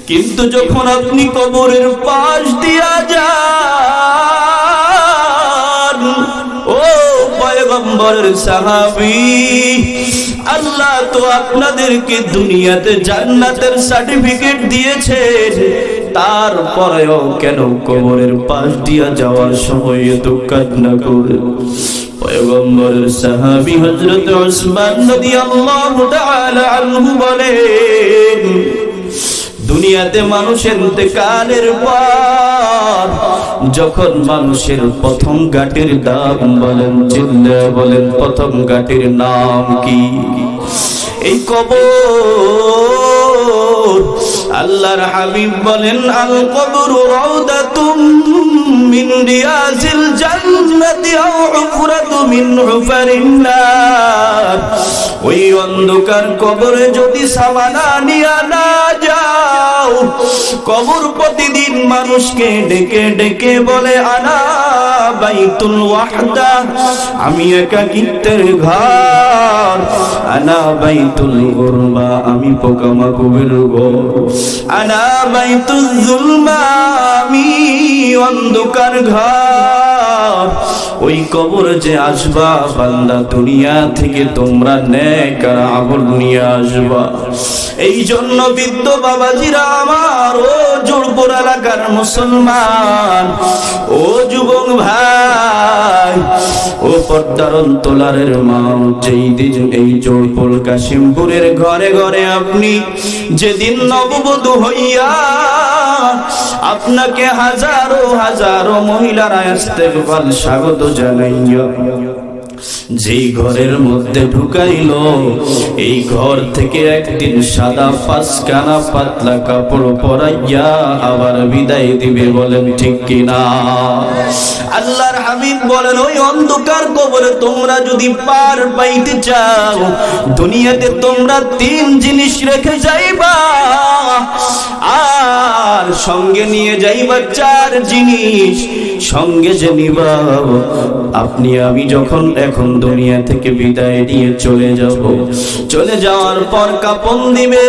কিন্তু যখন আপনি কবরের পাশ দিয়া যান, ও পয়গম্বরের সাহাবী, আল্লাহ তো আপনাদেরকে দুনিয়াতে জান্নাতের সার্টিফিকেট দিয়েছেন, তারপরেও কেন কবরের পাশ দিয়া যাওয়ার সময় এত কান্না করে? পয়গম্বরের সাহাবী হযরত উসমান রাদিয়াল্লাহু তাআলা আনহু বলেন, দুনিয়াতে মানুষের ইন্তেকালের পর যখন মানুষের প্রথম গাটির দাম বলেন, চিল্লা বলেন, প্রথম গাটির নাম কি? এই কবর। আল্লাহর হাবিব বলেন, আল কবরু রাউদাতুম মিন রিয়াজিল জান্নাতি আও হুফরাতুম মিন হুফারিন নার। ওই অন্ধকার কবরে যদি সামানা নিয়া না যাও, কবর প্রতিদিন মানুষকে ডেকে ডেকে বলে, আনা বাইতুল ওয়াহদা, আমি একাকিত্বের ঘর। আনা বাইতুল গুরবা, আমি পোকামাকড়ের ঘর। আনা বাইতুল যুলমা, আমি অন্ধকার ঘর। ওই কবর যে আসবা বান্দা, দুনিয়া থেকে তোমরা নেক আর আমল নিয়ে আসবা। এই জন্য বৃদ্ধ বাবাজিরা আমার, ও জোড়পুর এলাকার মুসলমান, ও যুবক ভাই, ও পর্দার অন্তরালের মা, যেই দিন এই জোড়পুর কাশিমপুরের ঘরে ঘরে আপনি যেদিন নববধূ হইয়া আপনাকে হাজারো হাজারো মহিলারা ইস্তেকবাল স্বাগত জানাইয়া যেই ঘরের মধ্যে ঢুকাইল, এই ঘর থেকে একদিন সাদা পাঁচখানা পাতলা কাপড় পরাইয়া আবার বিদায় দিবে। বলেন ঠিক কিনা? আল্লাহর হাবিব বলেন, ওই অন্ধকার কবরে তোমরা যদি পার পাইতে চাও, দুনিয়াতে তোমরা তিন জিনিস রেখে যাইবা, আর সঙ্গে নিয়ে যাইবা চার জিনিস। সঙ্গে যে নিবা, আপনি আমি যখন এখন দুনিয়া থেকে বিদায় নিয়ে চলে যাব, চলে যাওয়ার পর কাফন দিবে,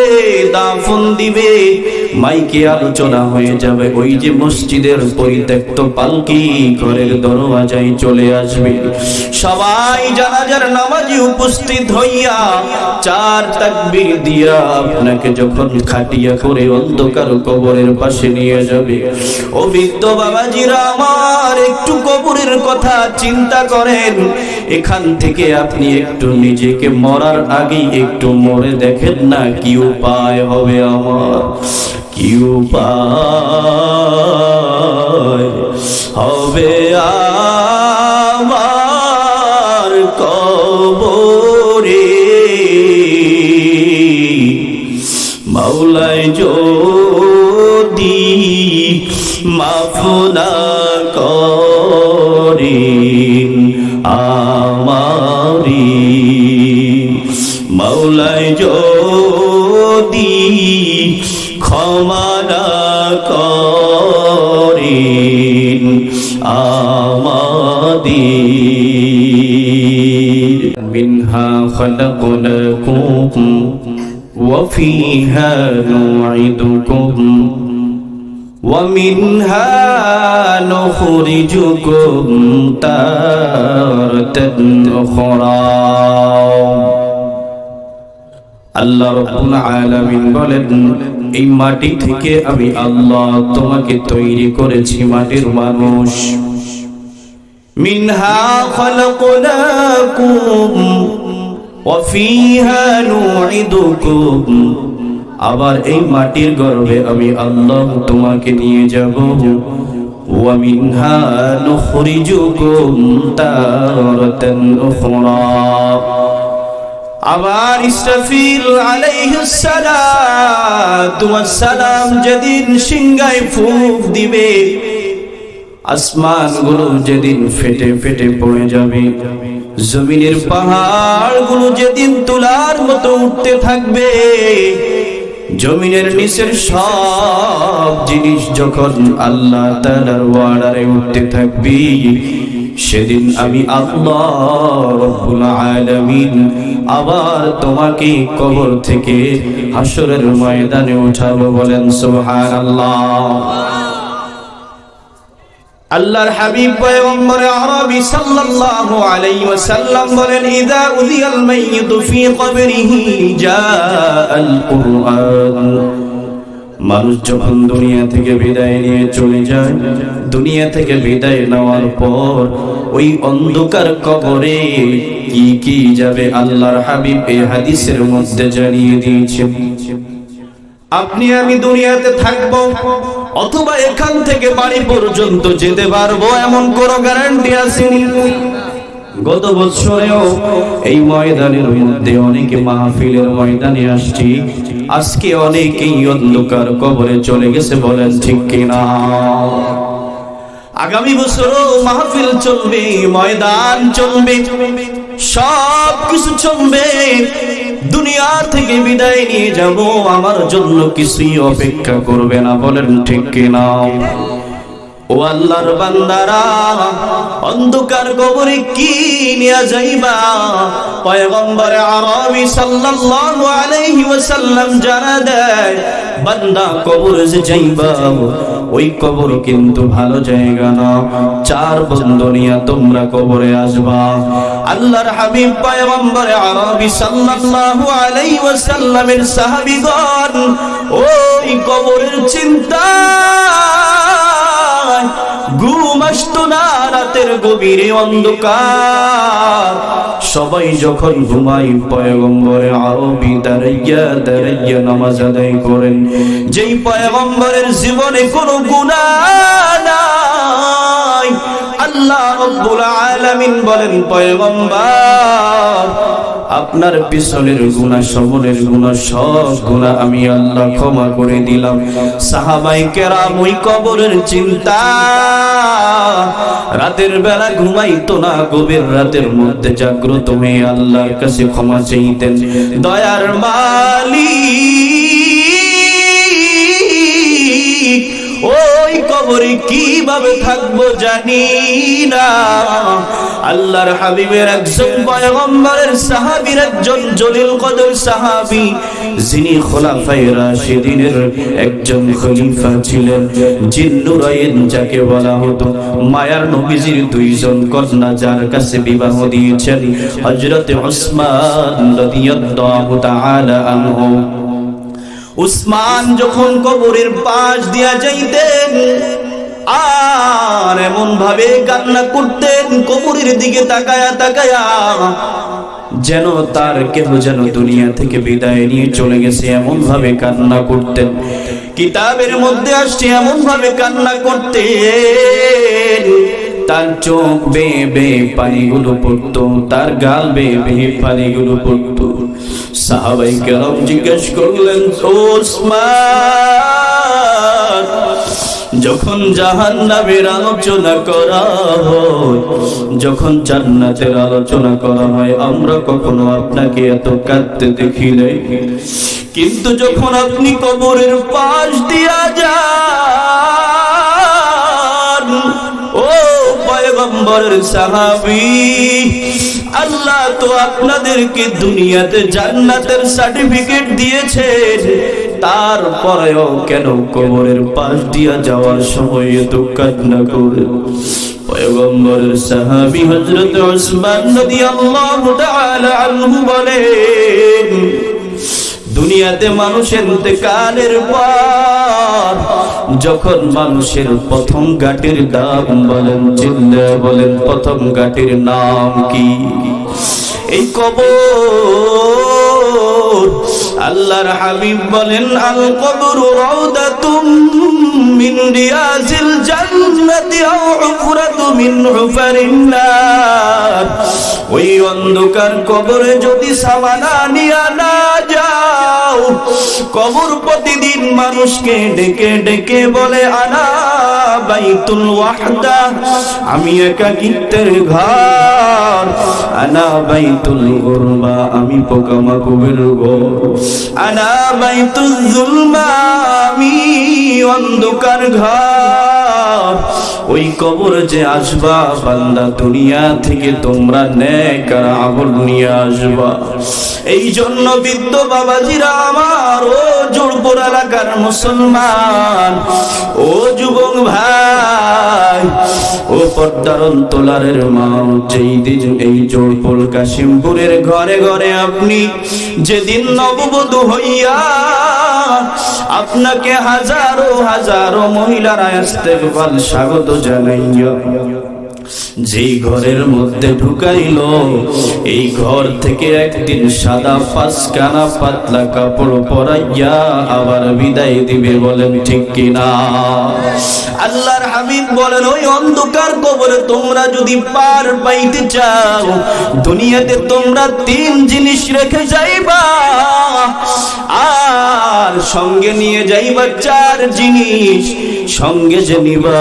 দাফন দিবে, মাইকে আলোচনা হয়ে যাবে। ওই যে মসজিদের পরিত্যক্ত পালকি ঘরের দরওয়াজায় চলে আসবে, সবাই জানাজার নামাজে উপস্থিত হইয়া চার তাকবীর দিয়া আপনাকে যখন খাটিয়া করে অন্ধকার কবরের পাশে নিয়ে যাবে। ও বৃদ্ধ বাবাজিরা আমার, একটু কবরের কথা চিন্তা করেন। এখান থেকে আপনি একটু নিজেকে মরার আগেই একটু মরে দেখেন না, কি উপায় হবে আমার, কি উপায় হবে আমার কবরে। মাওলায় যদি মাফ না করেন আমারি, মাওলায় যদি ক্ষমা না করেন আমাদের। মিনহা খালাকনাকুম ওয়া ফিহা নুঈদুকুম ومنها نخرجكم تارة أخرى। আল্লাহ রাব্বুল আলামিন বলেন, এই মাটি থেকে আমি আল্লাহ তোমাকে তৈরি করেছি, মাটির মানুষ। মিনহা খালাকনাকুম ওয়া ফিহা নুঈদুকুম, আবার এই মাটির গর্ভে আমি আল্লাহ তোমাকে নিয়ে যাব। ওয়া মিনহা নুখরিজুকুম তারাতান উখরা, আবার ইসরাফিল আলাইহিস সালাতু ওয়াস সালাম যেদিন সিংহায় ফুঁক দিবে, আসমানগুলো যেদিন ফেটে ফেটে পড়ে যাবে, জমিনের পাহাড়গুলো যেদিন তুলার মতো উঠতে থাকবে, জমিনের নিচের সব জিনিস যখন আল্লাহ তাআলার ওয়ার্ডারে উঠতে থাকবে, সেদিন আমি আল্লাহ রব্বুল আলামিন আবার তোমাকে কবর থেকে হাসরের ময়দানে উঠাবো। বলেন সুবহানাল্লাহ। আল্লাহর হাবিব পয়গম্বর আরবি সাল্লাল্লাহু আলাইহি ওয়াসাল্লাম বলেন, ইযা উযিয়াল মাইয়িতু ফি কবরিহি জাআল কুরআন। মানুষ যখন দুনিয়া থেকে বিদায় নিয়ে চলে যায়, দুনিয়া থেকে বিদায় নেওয়ার পর ওই অন্ধকার কবরে কি কি যাবে আল্লাহর হাবিব এই হাদিসের মধ্যে জানিয়ে দিয়েছেন। আপনি আমি দুনিয়াতে থাকবো অথবা এখান থেকে বাড়ি পর্যন্ত যেতে পারবো এমন কোনো গ্যারান্টি আছে? গত বছরেও এই ময়দানের মধ্যে অনেকে মাহফিলের ময়দানে আসছি, আজকে অনেকেই অন্ধকার কবরে চলে গেছে। বলেন ঠিক কিনা? আগামী বছরও মাহফিল চলবে, ময়দান চলবে, সব কিছু চলবে। দুনিয়া থেকে বিদায় নিয়ে যাব, আমার জন্য কিছুই অপেক্ষা করবে না। বলেন ঠিক কিনা? ও আল্লাহর বান্দারা, অন্ধকার কবরে কি নিয়ে যাইবা? পয়গম্বর আরবি সাল্লাল্লাহু আলাইহি ওয়াসাল্লাম জানা দেয়, বান্দা কবরে যে যাইবা ওই কবর কিন্তু ভালো জায়গা না। চার বন্ধু নিয়ে তোমরা কবরে আসবা। আল্লাহর হাবিব পয়গম্বর আরবি সাল্লাল্লাহু আলাইহি ওয়াসাল্লামের সাহাবীগণ ওই কবরের চিন্তা ঘুম আসতো না, রাতের গভীরে অন্ধকার, সবাই যখন ঘুমাই পয়গম্বর আরবি দাঁড়াইয়া দাঁড়াইয়া নামাজ আদায় করেন। যেই পয়গম্বরের জীবনে কোনো গুনাহ নাই, আল্লাহ রাব্বুল আলামিন বলেন, পয়গম্বর আপনার পিছনের গুনাহ, সামনের গুনাহ, সব গুনাহ আমি আল্লাহ ক্ষমা করে দিলাম। সাহাবায়ে কেরাম ওই কবরের চিন্তা, রাতের বেলা ঘুমাইতো না, গভীর রাতের মধ্যে জাগ্রত হয়ে আল্লাহর কাছে ক্ষমা চাইতেন। দয়ার মালিক ওই কবরে কিভাবে থাকবো জানি না। আল্লাহর হাবিবের একজন পয়গম্বরের সাহাবীর একজন জলিল কদর সাহাবী, যিনি খোলাফায়ে রাশিদিনের একজন খলিফা ছিলেন, জিন্নুরাইন যাকে বলা হতো, মায়ার নবীজির দুইজন কন্যা যার কাছে বিবাহ দিয়েছেন হযরত উসমান রাদিয়াল্লাহু তাআলা আনহু। উসমান যখন কবরের পাশ দিয়া যাইতেন আর এমন ভাবে কান্না করতেন, কবরের দিকে তাকায়া তাকায়া, যেন তার কেহ যেন দুনিয়া থেকে বিদায় নিয়ে চলে গেছে, এমন ভাবে কান্না করতেন। কিতাবের মধ্যে আসছে এমন ভাবে কান্না করতেন, তার চোখ বেয়ে বেয়ে পানিগুলো পড়তো, তার গাল বেয়ে বেয়ে পানিগুলো পড়তো। সাহাবায়ে কেরাম জিজ্ঞেস করলেন, ওসমান, যখন জাহান্নামের আলোচনা করা হয়, যখন জান্নাতের আলোচনা করা হয়, আমরা কখনো আপনাকে এত কাঁদতে দেখি নাই, কিন্তু যখন আপনি কবরের পাশ দিয়া যান, ও পয়গম্বরের সাহাবী, আল্লাহ তো আপনাদেরকে দুনিয়াতে জান্নাতের সার্টিফিকেট দিয়েছেন, তারপরেও কেন কবরের পাশ দিয়া যাওয়ার সময় এত কান্না করেন? পয়গম্বরের সাহাবী হযরত উসমান রাদিয়াল্লাহু তাআলা আনহু বলেন, দুনিয়াতে মানুষের ইন্তেকালের পর যখন মানুষের প্রথম গাটির দাম বলেন, চিল্লা বলেন, প্রথম গাটির নাম কি? এই কবর। আল্লাহর হাবিব বলেন, আল কবরু রাউদাতুম মিন রিয়াজিল জান্নাতি আও হুফরাতু মিন হুফারিন নার। ওই অন্ধকার কবরে যদি সামানা নিয়া না যাও, কবর প্রতিদিন মানুষকে ডেকে ডেকে বলে, আনা বাইতুল ওয়াহদা, আমি একাকিত্বের ঘর, আনা বাইতুল গুরবা, আমি পোকামাকড়ের ঘর, আনা বাইতুল যুলমা, আমি অন্ধকার ঘর, ওই কবর যে আসবা বান্দা, দুনিয়া থেকে তোমরা নেক আর আমল নিয়ে আসবা। এই জন্য বৃদ্ধ বাবাজিরা আমার, ও জোরপুর এলাকার মুসলমান, ও যুবক ভাই, ও পর্দার অন্তরালের মা, যেই দিন এই জোরপুর কাশিমপুরের ঘরে ঘরে আপনি যেদিন নববধূ হইয়া আপনাকে হাজারো হাজারো মহিলারা ইস্তেকবাল স্বাগত জানাইয়া যেই ঘরের মধ্যে ঢুকাইলো, এই ঘর থেকে একদিন সাদা পাঁচখানা পাতলা কাপড় পরাইয়া আবার বিদায় দিবে। বলেন ঠিক কিনা? আল্লাহর হাবিব বলেন, ওই অন্ধকার কবরে তোমরা যদি পার পাইতে চাও, দুনিয়াতে তোমরা তিন জিনিস রেখে যাইবা আর সঙ্গে নিয়ে যাইবা চার জিনিস। সঙ্গে যে নিবা,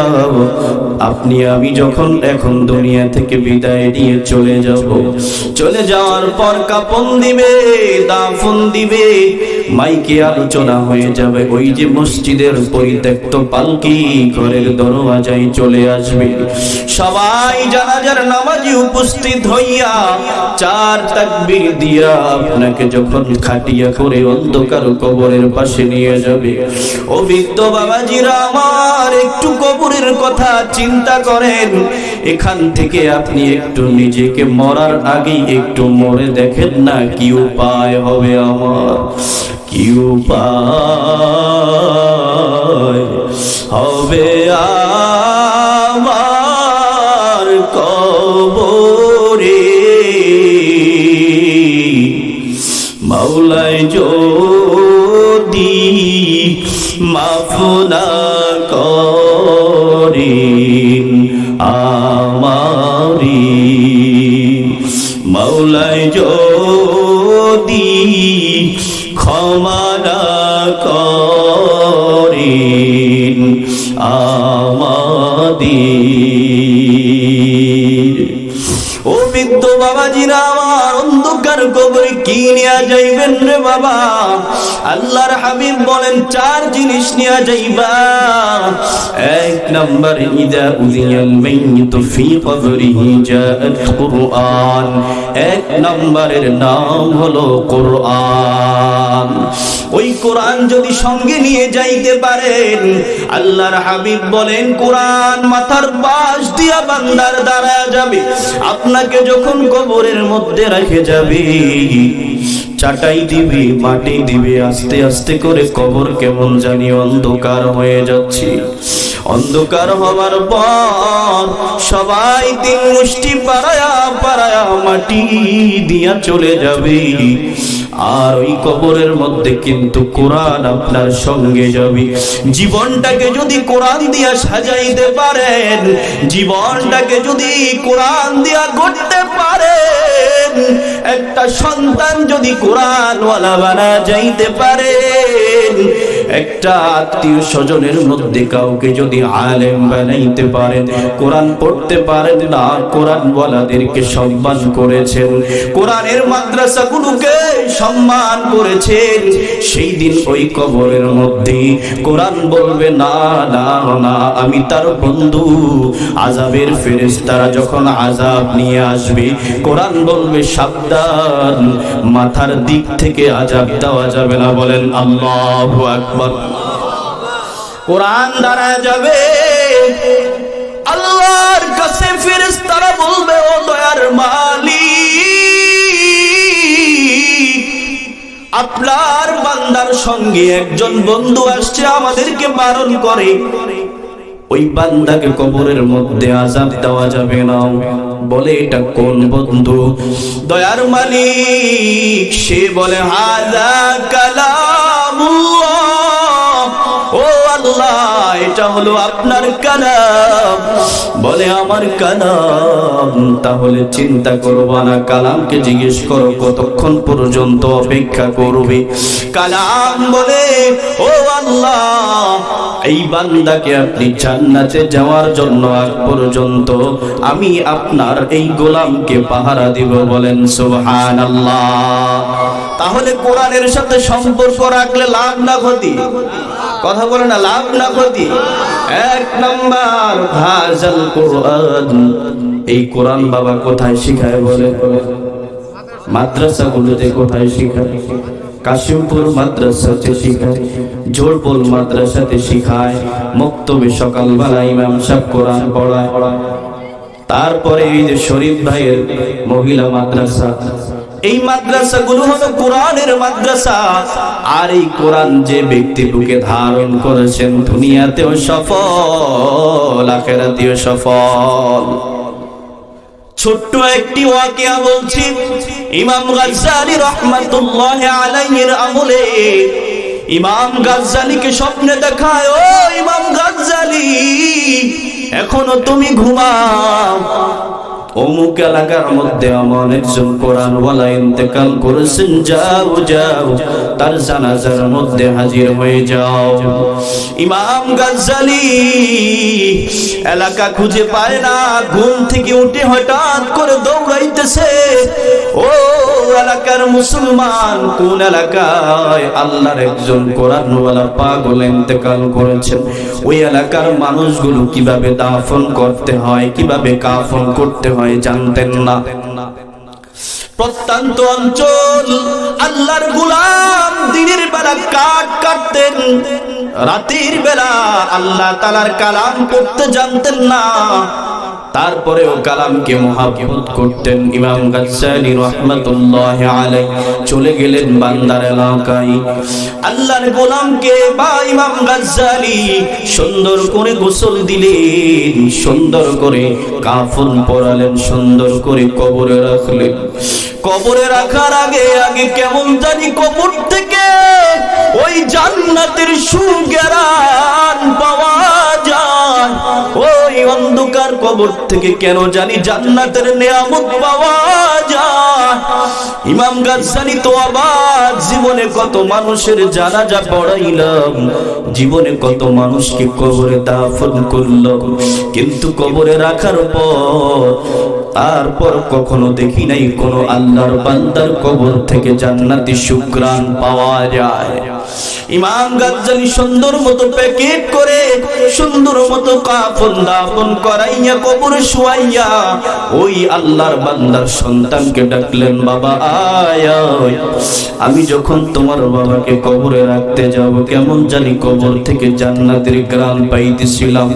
আপনি আমি যখন এখন দুনিয়া থেকে বিদায় নিয়ে চলে যাব, চলে যাওয়ার পর কাফন দিবে, দাফন দিবে, মাইকে আলোচনা হয়ে যাবে। ওই যে মসজিদের পরিত্যক্ত পালকি ঘরের দরওয়াজায় চলে আসবে, সবাই জানাজার নামাজে উপস্থিত হইয়া চার তাকবীর দিয়া আপনাকে যখন খাটিয়া করে অন্ধকার কবরের পাশে নিয়ে যাবে। ও বৃদ্ধ বাবাজিরা আমার, একটু কবরের কথা চিন্তা করেন। এখান থেকে আপনি একটু নিজেকে মরার আগে একটু মরে দেখেন না, কি উপায় হবে আমার, কি উপায় হবে আমার কবরে। মাওলাই যদি মাফ না করেন আমারি, মাওলাই যদি ক্ষমা না করেন আমাদের। ও বৃদ্ধ বাবাজিরা আমার, অন্ধকার কবরে কি নিয়ে যাইবেন রে বাবা? আল্লাহর হাবিব বলেন চার জিনিস নিয়ে যাইবা। এক নম্বর, ইদা উযিয়াল মাইয়িতু ফি কবরিহি জাআল কুরআন। এক নম্বরের নাম হলো কোরআন। ওই কোরআন যদি সঙ্গে নিয়ে যাইতে পারেন, আল্লাহর হাবিব বলেন কোরআন মাথার পাশ দিয়া বান্দার দাঁড়ায় যাবে। আপনাকে যখন কবরের মধ্যে রেখে যাবে, চাটাই দিবে, মাটি দিবে, আস্তে আস্তে করে কবর কেমন জানি অন্ধকার হয়ে যাচ্ছে। অন্ধকার হওয়ার পর সবাই তিন মুষ্টি পাড়ায়া পাড়ায়া মাটি দিয়া চলে যাবে। আর ওই কবরের মধ্যে কিন্তু কোরআন আপনার সঙ্গে যাবে। জীবনটাকে যদি কোরআন দিয়া সাজাইতে পারেন, জীবনটাকে যদি কোরআন দিয়া গড়তে পারেন, একটা সন্তান যদি কোরআনওয়ালা বানা যাইতে পারেন, একটা আত্মীয় স্বজনের মধ্যে কাউকে যদি আলেম বানাইতে পারেন, কোরআন পড়তে পারেন না, কোরআনওয়ালাদেরকে সম্মান করেছেন, কোরআনের মাদ্রাসাগুলোকে সম্মান করেছেন, সেই দিন ওই কবরের মধ্যে কোরআন বলবে না না না, আমি তার বন্ধু। আযাবের ফেরেশতারা যখন আযাব নিয়ে আসবে, কোরআন বলবে সাবধান, মাথার দিক থেকে আযাব দেওয়া যাবে না। বলেন আল্লাহু আকবার। কোরআন দাঁড়ায় যাবে, আল্লাহর কাছে ফেরেশতারা বলবে, ও দয়ার মালিক, আপনার বান্দার সঙ্গে একজন বন্ধু আসছে, আমাদেরকে বারণ করে। ওই বান্দাকে কবরের মধ্যে আযাব দেওয়া যাবে না। বলে এটা কোন বন্ধু? দয়ার মালিক সে বলে হাযা কালামুল্লাহ, ও আল্লাহ এটা হলো আপনার কালাম। বলে আমার কালাম? তাহলে চিন্তা করবো না, কালামকে জিজ্ঞেস করো কতক্ষণ পর্যন্ত অপেক্ষা করবে। কালাম বলে, ও আল্লাহ এই বান্দাকে আপনি জান্নাতে যাওয়ার জন্য আগ পর্যন্ত আমি আপনার এই গোলামকে পাহারা দিব। বলেন সুবহানাল্লাহ। তাহলে কোরআনের সাথে সম্পর্ক রাখলে লাভ না ক্ষতি? কথা বলে না, লাভ না ক্ষতি? এক নাম্বার হাযাল কোরআন, এই কোরআন বাবা কোথায় শিখায় বলে? মাদ্রাসাগুলোতে কোথায় শিখায়? কাশিমপুর মাদ্রাসাতে শিখায়, জোরপোল মাদ্রাসাতে শিখায়, মক্তবে সকালবেলা ইমাম সাহেব কোরআন পড়ায়। তারপরে এই যে শরীফ ভাইয়ের মহিলা মাদ্রাসা, এই মাদ্রাসাগুলো হলো কোরআনের মাদ্রাসা। আর এই কোরআন যে ব্যক্তি বুকে ধারণ করেছেন, দুনিয়াতেও সফল, আখিরাতেও সফল। ছোট্ট একটি ওয়াকিয়া বলছি। ইমাম গাজ্জালী রাহমাতুল্লাহি আলাইহির আমলে ইমাম গাজ্জালীকে স্বপ্নে দেখায়, ও ইমাম গাজ্জালী, এখনো তুমি ঘুমাও, অমুক এলাকার মধ্যে এমন একজন কোরআনওয়ালা ইন্তেকাল করেছেন, যাও যাও তার জানাজার মধ্যে হাজির হয়ে যাও। ইমাম গাজ্জালী এলাকা খুঁজে পায় না, ঘুম থেকে উঠে হঠাৎ করে দৌড়াইতেছে, ও এলাকার মুসলমান, কোন এলাকায় আল্লাহর একজন কোরআনওয়ালা পাগল ইন্তেকাল করেছেন, ওই এলাকার মানুষগুলো কিভাবে দাফন করতে হয়, কিভাবে কাফন করতে হয় জানতেন না। প্রত্যন্ত অঞ্চল, আল্লাহর গোলাম দিনের বেলা কাঠ কাটতেন, রাতের বেলা আল্লাহ তাআলার কালাম পড়তে জানতেন না, তারপরেও কালামকে মুহাব্বত করতেন। ইমাম গাজ্জালী রাহমাতুল্লাহি আলাইহি চলে গেলেন বান্দার এলাকায়। আল্লাহর গোলামকে বা ইমাম গাজ্জালী সুন্দর করে গোসল দিলেন, সুন্দর করে কাফন পরালেন, সুন্দর করে কবরে রাখলেন। কবরে রাখার আগে আগে কেমন জানি কবর থেকে ওই জান্নাতের সুঘ্রাণ পাওয়া যায়, ওই অন্ধকার কবর থেকে কেন জানি জান্নাতের নিয়ামত পাওয়া যায়। ইমাম গাজ্জালী তো আবার জীবনে কত মানুষের জানাজা পড়াইলাম, জীবনে কত মানুষকে কবরে দাফন করলাম, কিন্তু কবরে রাখার পর তারপর কখনো দেখি নাই কোন আল্লাহর বান্দার কবর থেকে জান্নাতি সুঘ্রাণ পাওয়া যায়। ইমাম গাজ্জালী সুন্দর মতো প্যাকেট করে, সুন্দর মতো কাফন দাফন করাইয়া কবরে শুয়াইয়া ওই আল্লাহর বান্দার সন্তানকে ডাকলেন, বাবা আয় আয়, আমি যখন তোমার বাবাকে কবরে রাখতে যাব, কেমন জানি কবর থেকে জান্নাতের ঘ্রাণ পাইতেছিলাম।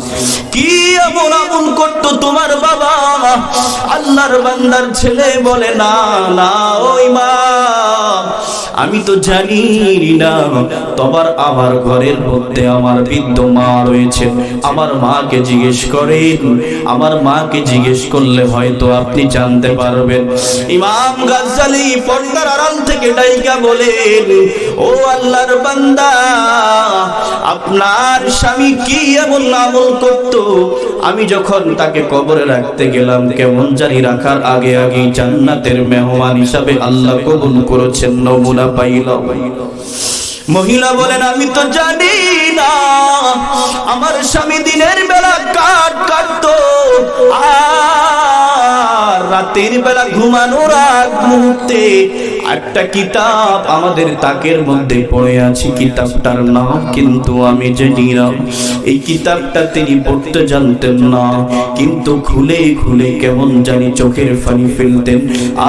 কি এমন আমল করতো তোমার বাবা? আল্লাহর বান্দার ছেলে বলে, না না ওই মা, আমি তো জানি না, তোমার আমার ঘরের মধ্যে আমার বৃদ্ধ মা রয়েছে, আমার মাকে জিজ্ঞেস করেন, আমার মাকে জিজ্ঞেস করলে হয়তো আপনি জানতে পারবেন। ইমাম গাজ্জালী পর্দার আড়াল থেকে ডাইকা বলেন, ও আল্লাহর বান্দা, আপনার স্বামী কি এমন আমল করত? আমি যখন তাকে কবরে রাখতে গেলাম, কেমন জানি রাখার আগে আগে জান্নাতের মেহমান হিসাবে আল্লাহ কবুল করেছেন, নমুনা পাইলাম। মহিলা বলেন, আমি তো জানি না, আমার স্বামী দিনের বেলা কাঠ কাটতো, আর রাতের বেলা ঘুমানোর আগ মুহূর্তে একটা কিতাব আমাদের তাকের মধ্যে পড়ে আছে, কিতাবটার নাম কিন্তু আমি জানি না। এই কিতাবটা তিনি পড়তে জানতেন না, কিন্তু খুলে খুলে কেমন জানি চোখের পানি ফেলতেন,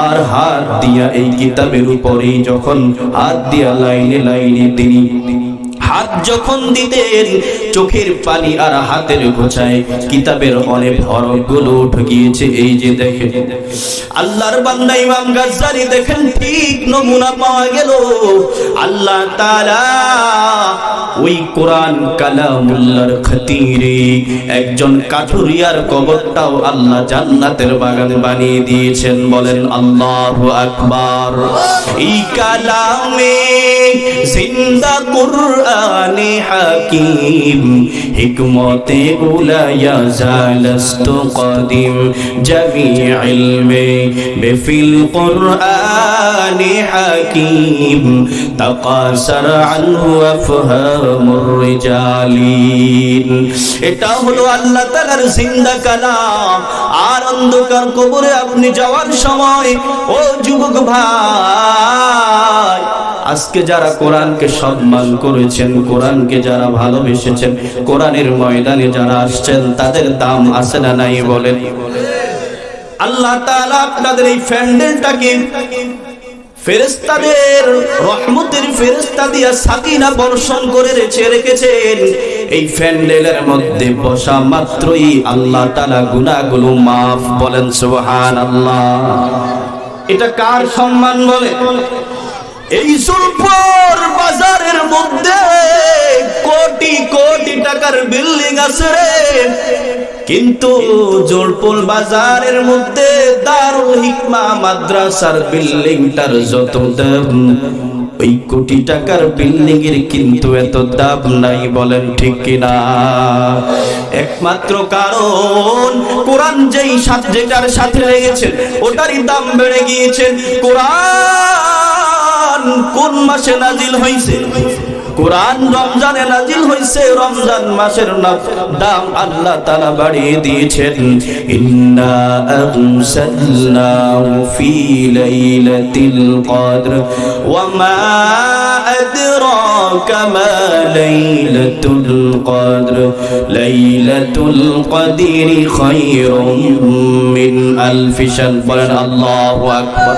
আর হাত দিয়া এই কিতাবের উপরে যখন হাত দিয়া লাইনে লাইনে তিনি হাত যখন দিতেন, চোখের পানি আর হাতের গোছায় কিতাবের অনেক হরফগুলো উঠে গিয়েছে। এই যে দেখেন, আল্লাহর বান্দা ইমাম গাজ্জালী দেখেন, ঠিক নমুনা পাওয়া গেল। আল্লাহ তাআলা ওই কোরআন কালামুল্লাহর খাতিরে একজন কাঠুরিয়ার কবরটাও আল্লাহ জান্নাতের বাগান বানিয়ে দিয়েছেন। বলেন আল্লাহু আকবার। এই কালামে জিন্দা কুরআনে হাকিম, হিকমতে উলায়া জালাস্তু কদিম, জামি ইলমে বিফিল কুরআনে হাকিম, তাকাসার আনহু আফহামুর রিজালিন। এটা হলো আল্লাহ তাআলার জিন্দা কালাম। আর অন্ধকার কবরে আপনি যাওয়ার সময়, ও যুবক ভাই, আজকে যারা কোরআনকে সম্মান করেছেন, কোরআনকে যারা ভালোবেসেছেন, কোরআনের ময়দানে যারা আসছেন, তাদের দাম আছে না নাই বলেন? আল্লাহ তাআলা আপনাদের এই প্যান্ডেলটাকে ফেরেশতাদের রহমতের ফেরেশতা দিয়া সাকিনা বর্ষণ করে রেখেছেন। এই প্যান্ডেলের মধ্যে বসা মাত্রই আল্লাহ তাআলা গুনাহগুলো maaf, বলেন সুবহানাল্লাহ। এটা কার সম্মান বলে? এই সুলপুর বাজারের মধ্যে কোটি কোটি টাকার বিল্ডিং আছে রে, কিন্তু জোরপুল বাজারের মধ্যে দারুল হিকমা মাদ্রাসার বিল্ডিংটার যত দাম, ওই কোটি টাকার বিল্ডিং এর কিন্তু এত দাম নাই, বলেন ঠিক কিনা? একমাত্র কারণ কোরআন যেটার সাথে লেগেছে ওটারই দাম বেড়ে গিয়েছে। কোরআন কোন মাসে নাজিল হয়েছে? কোরআন রমজানে নাজিল হয়েছে, রমজান মাসের দাম আল্লাহ তাআলা বাড়িয়ে দিয়েছেন। ইন্না আনসালনাহু ফি লাইলাতিল কদর ওয়া মা আদরাকা মা লাইলাতুল কদর লাইলাতুল কদরি খায়রুম মিন আলফি শাহর, বলেন আল্লাহু আকবার।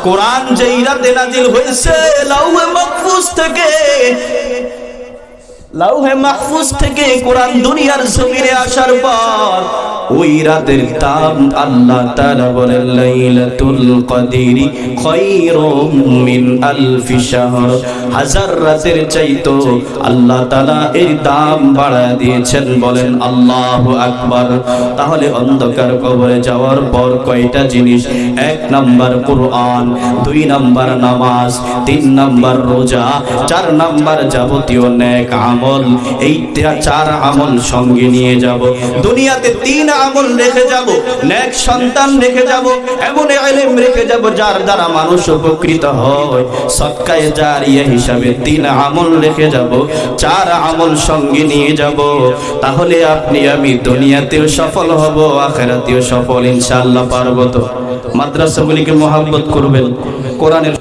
কোরআন যেই রাতে নাজিল হয়েছে লাউহে মাহফুজ থেকে কোরআন দুনিয়ার জমিনে আসার পর ওই রাতের দাম আল্লাহ তাআলা বলেন লাইলাতুল কদরি খায়রুম মিন আলফি শাহর, হাজার রাতের চাইতো আল্লাহ তাআলা এর দাম বাড়ায় দিয়েছেন, বলেন আল্লাহু আকবার। তাহলে অন্ধকার কবরে যাওয়ার পর কয়টা জিনিস? 1 নাম্বার কোরআন, 2 নাম্বার নামাজ, 3 নাম্বার রোজা, 4 নাম্বার যাবতীয় নেক আমল। এই 4 আমল সঙ্গে নিয়ে যাব। দুনিয়াতে 3 আমল রেখে যাব, নেক সন্তান রেখে যাব, এমন ইলম রেখে যাব যার দ্বারা মানুষ উপকৃত হয়। সদকায়ে জারিয়া হিসাবে 3 আমল রেখে যাব, 4 আমল সঙ্গে নিয়ে যাব। তাহলে আপনি আমি দুনিয়াতেও সফল হব, আখিরাতেও সফল ইনশাআল্লাহ। পারবো তো? মাদ্রাসাগুলিকে মহব্বত করবেন, কোরআনের